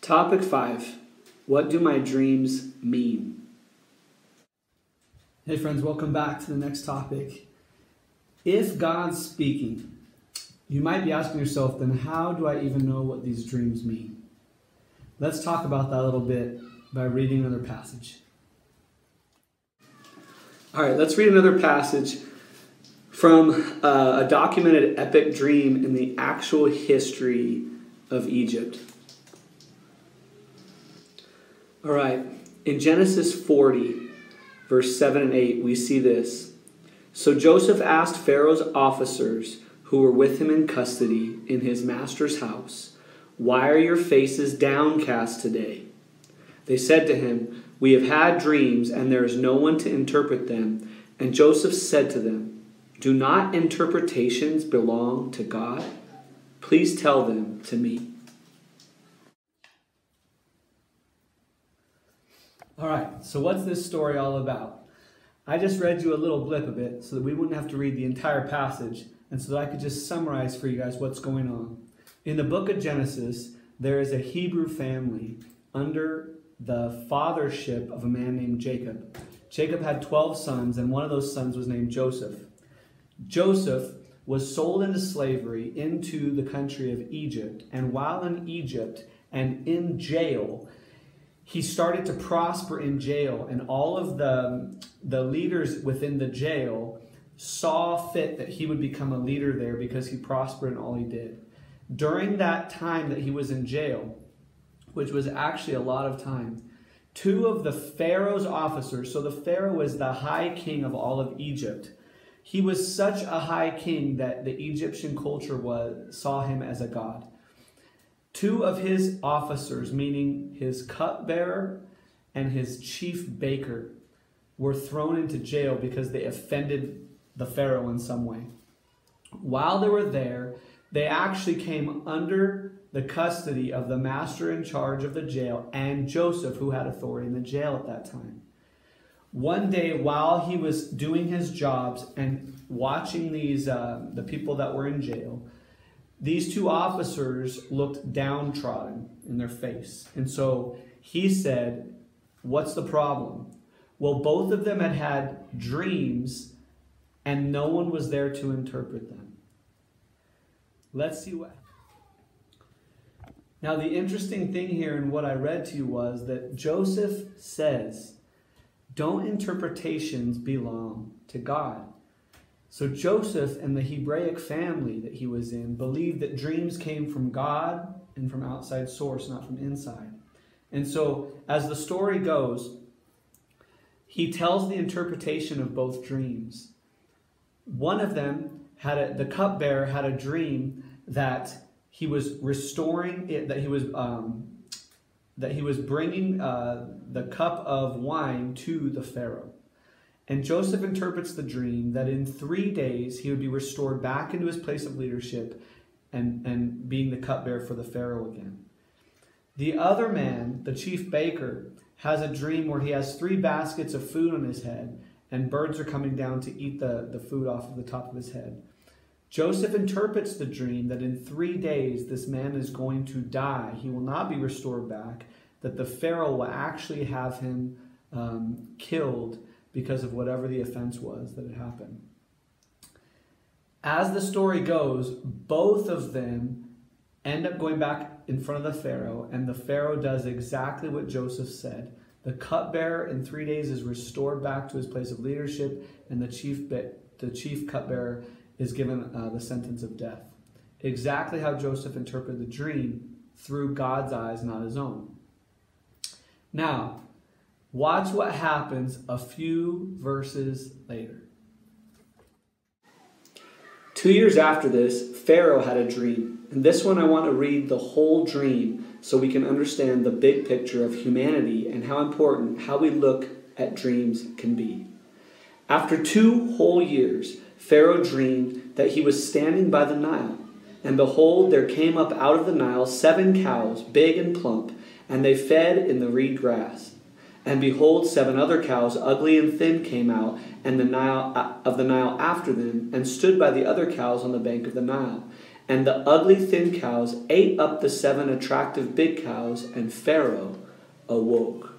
Topic 5. What do my dreams mean? Hey friends, welcome back to the next topic. If God's speaking, you might be asking yourself, then how do I even know what these dreams mean? Let's talk about that a little bit by reading another passage. All right, let's read another passage from a documented epic dream in the actual history of Egypt. All right, in Genesis 40, verse 7 and 8, we see this. So Joseph asked Pharaoh's officers who were with him in custody in his master's house, "Why are your faces downcast today?" They said to him, "We have had dreams, and there is no one to interpret them." And Joseph said to them, "Do not interpretations belong to God? Please tell them to me." All right, so what's this story all about? I just read you a little blip of it so that we wouldn't have to read the entire passage and so that I could just summarize for you guys what's going on. In the book of Genesis, there is a Hebrew family under the fathership of a man named Jacob. Jacob had 12 sons, and one of those sons was named Joseph. Joseph was sold into slavery into the country of Egypt, and while in Egypt and in jail, he started to prosper in jail, and all of the leaders within the jail saw fit that he would become a leader there because he prospered in all he did. During that time that he was in jail, which was actually a lot of time, two of the Pharaoh's officers, so the Pharaoh was the high king of all of Egypt. He was such a high king that the Egyptian culture saw him as a god. Two of his officers, meaning his cupbearer and his chief baker, were thrown into jail because they offended the Pharaoh in some way. While they were there, they actually came under the custody of the master in charge of the jail and Joseph, who had authority in the jail at that time. One day, while he was doing his jobs and watching the people that were in jail, these two officers looked downtrodden in their face. And so he said, "What's the problem?" Well, both of them had had dreams and no one was there to interpret them. Let's see what. Now, the interesting thing here in what I read to you was that Joseph says, don't interpretations belong to God? So Joseph and the Hebraic family that he was in believed that dreams came from God and from outside source, not from inside. And so as the story goes, he tells the interpretation of both dreams. One of them the cupbearer had a dream that he was restoring it, that he was bringing the cup of wine to the Pharaoh. And Joseph interprets the dream that in 3 days he would be restored back into his place of leadership and being the cupbearer for the Pharaoh again. The other man, the chief baker, has a dream where he has 3 baskets of food on his head and birds are coming down to eat the food off of the top of his head. Joseph interprets the dream that in 3 days this man is going to die. He will not be restored back, that the Pharaoh will actually have him killed because of whatever the offense was that had happened. As the story goes, both of them end up going back in front of the Pharaoh, and the Pharaoh does exactly what Joseph said. The cupbearer in 3 days is restored back to his place of leadership, and the chief cupbearer is given the sentence of death. Exactly how Joseph interpreted the dream through God's eyes, not his own. Now, watch what happens a few verses later. 2 years after this, Pharaoh had a dream. And this one I want to read the whole dream so we can understand the big picture of humanity and how important how we look at dreams can be. After 2 whole years, Pharaoh dreamed that he was standing by the Nile. And behold, there came up out of the Nile 7 cows, big and plump, and they fed in the reed grass. And behold, 7 other cows, ugly and thin, came out and the Nile after them, and stood by the other cows on the bank of the Nile. And the ugly thin cows ate up the 7 attractive big cows, and Pharaoh awoke.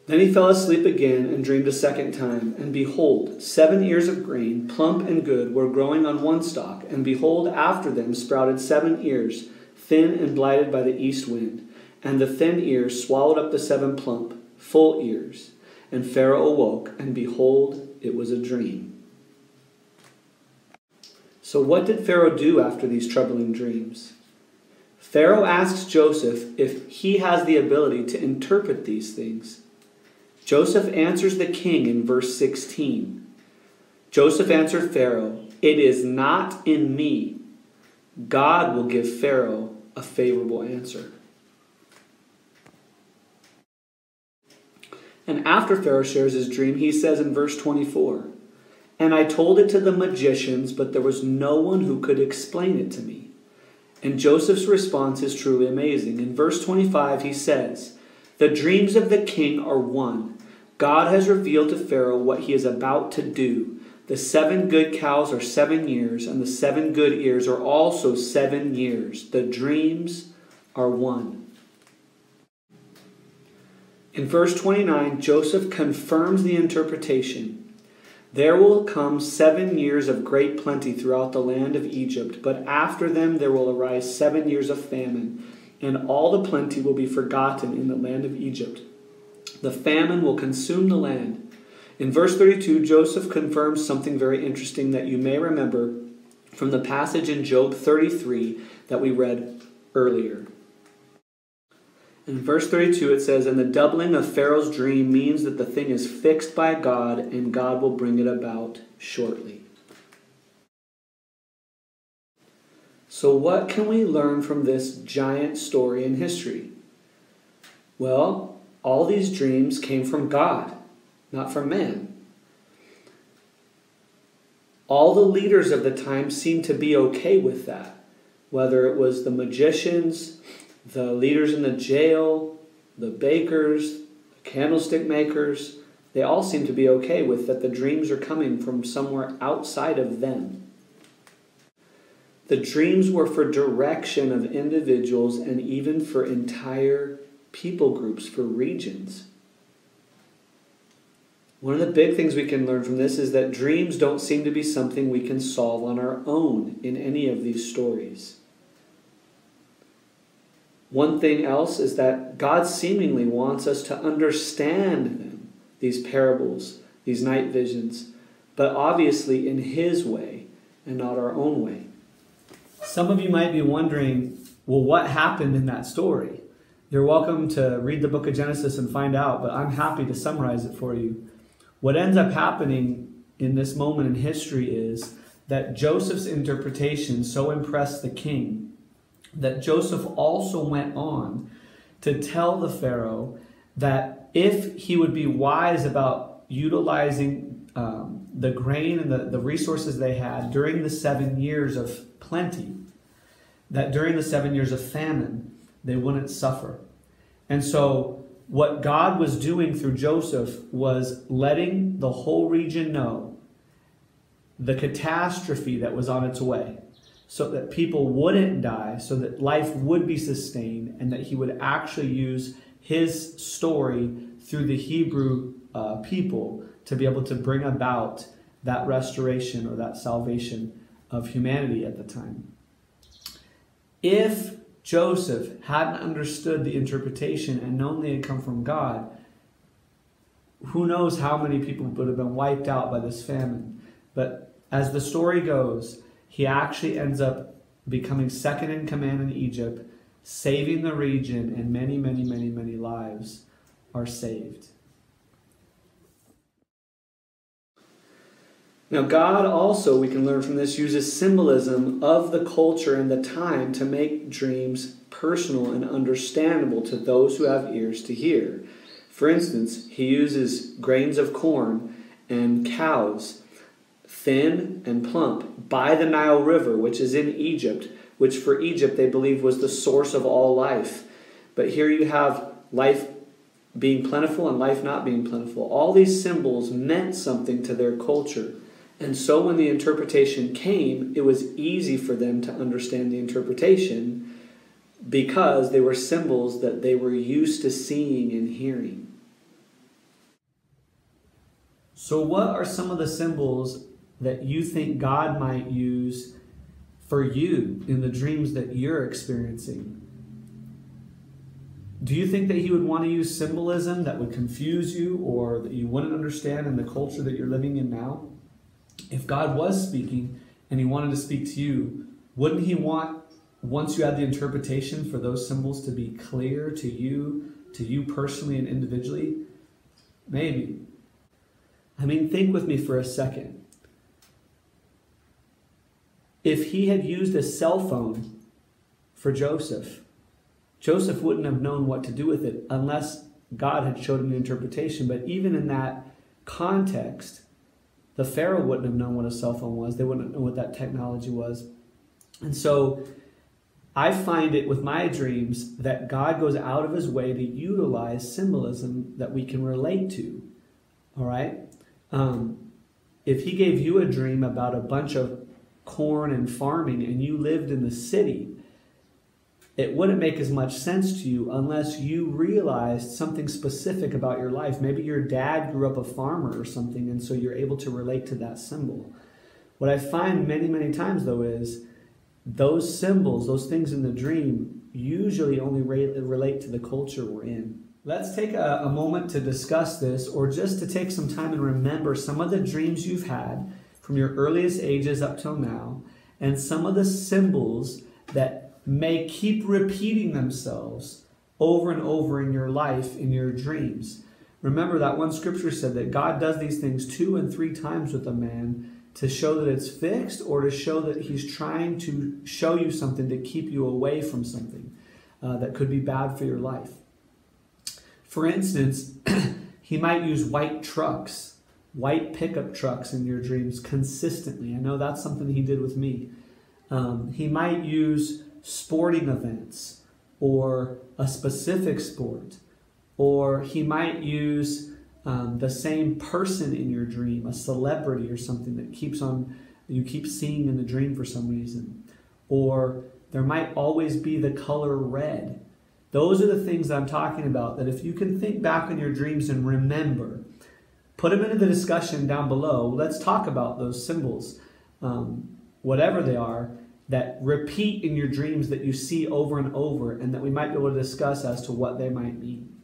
Then he fell asleep again and dreamed a second time. And behold, 7 ears of grain, plump and good, were growing on one stalk. And behold, after them sprouted 7 ears, thin and blighted by the east wind. And the thin ears swallowed up the 7 plump, full ears. And Pharaoh awoke, and behold, it was a dream. So what did Pharaoh do after these troubling dreams? Pharaoh asks Joseph if he has the ability to interpret these things. Joseph answers the king in verse 16. Joseph answered Pharaoh, "It is not in me. God will give Pharaoh a favorable answer." And after Pharaoh shares his dream, he says in verse 24, "And I told it to the magicians, but there was no one who could explain it to me." And Joseph's response is truly amazing. In verse 25, he says, "The dreams of the king are one. God has revealed to Pharaoh what he is about to do. The 7 good cows are 7 years, and the 7 good ears are also 7 years. The dreams are one." In verse 29, Joseph confirms the interpretation. "There will come 7 years of great plenty throughout the land of Egypt, but after them there will arise 7 years of famine, and all the plenty will be forgotten in the land of Egypt. The famine will consume the land." In verse 32, Joseph confirms something very interesting that you may remember from the passage in Job 33 that we read earlier. In verse 32 it says, "And the doubling of Pharaoh's dream means that the thing is fixed by God, and God will bring it about shortly." So what can we learn from this giant story in history? Well, all these dreams came from God, not from man. All the leaders of the time seemed to be okay with that, whether it was the magicians, the leaders in the jail, the bakers, the candlestick makers. They all seem to be okay with that the dreams are coming from somewhere outside of them. The dreams were for direction of individuals and even for entire people groups, for regions. One of the big things we can learn from this is that dreams don't seem to be something we can solve on our own in any of these stories. One thing else is that God seemingly wants us to understand them, these parables, these night visions, but obviously in His way and not our own way. Some of you might be wondering, well, what happened in that story? You're welcome to read the book of Genesis and find out, but I'm happy to summarize it for you. What ends up happening in this moment in history is that Joseph's interpretation so impressed the king that Joseph also went on to tell the Pharaoh that if he would be wise about utilizing the grain and the resources they had during the 7 years of plenty, that during the 7 years of famine, they wouldn't suffer. And so what God was doing through Joseph was letting the whole region know the catastrophe that was on its way, so that people wouldn't die, so that life would be sustained, and that He would actually use His story through the Hebrew people to be able to bring about that restoration or that salvation of humanity at the time. If Joseph hadn't understood the interpretation and known they had come from God, who knows how many people would have been wiped out by this famine. But as the story goes, he actually ends up becoming second in command in Egypt, saving the region, and many, many, many, many lives are saved. Now, God also, we can learn from this, uses symbolism of the culture and the time to make dreams personal and understandable to those who have ears to hear. For instance, He uses grains of corn and cows, thin and plump, by the Nile River, which is in Egypt, which for Egypt they believed was the source of all life. But here you have life being plentiful and life not being plentiful. All these symbols meant something to their culture. And so when the interpretation came, it was easy for them to understand the interpretation because they were symbols that they were used to seeing and hearing. So what are some of the symbols that you think God might use for you in the dreams that you're experiencing? Do you think that he would want to use symbolism that would confuse you or that you wouldn't understand in the culture that you're living in now? If God was speaking and he wanted to speak to you, wouldn't he want, once you had the interpretation, for those symbols to be clear to you personally and individually? Maybe. I mean, think with me for a second. If he had used a cell phone for Joseph, Joseph wouldn't have known what to do with it unless God had showed him the interpretation. But even in that context, the Pharaoh wouldn't have known what a cell phone was. They wouldn't know what that technology was. And so I find it with my dreams that God goes out of his way to utilize symbolism that we can relate to. All right? If he gave you a dream about a bunch of corn and farming and you lived in the city, it wouldn't make as much sense to you unless you realized something specific about your life. Maybe your dad grew up a farmer or something, and so you're able to relate to that symbol. What I find many, many times, though, is those symbols, those things in the dream, usually only relate to the culture we're in. Let's take a moment to discuss this, or just to take some time and remember some of the dreams you've had from your earliest ages up till now, and some of the symbols that may keep repeating themselves over and over in your life, in your dreams. Remember that one scripture said that God does these things 2 and 3 times with a man to show that it's fixed, or to show that he's trying to show you something to keep you away from something that could be bad for your life. For instance, he might use white trucks, white pickup trucks in your dreams consistently. I know that's something he did with me. He might use sporting events or a specific sport, or he might use the same person in your dream, a celebrity or something that you keep seeing in the dream for some reason. Or there might always be the color red. Those are the things that I'm talking about, that if you can think back on your dreams and remember, put them into the discussion down below. Let's talk about those symbols, whatever they are, that repeat in your dreams that you see over and over, and that we might be able to discuss as to what they might mean.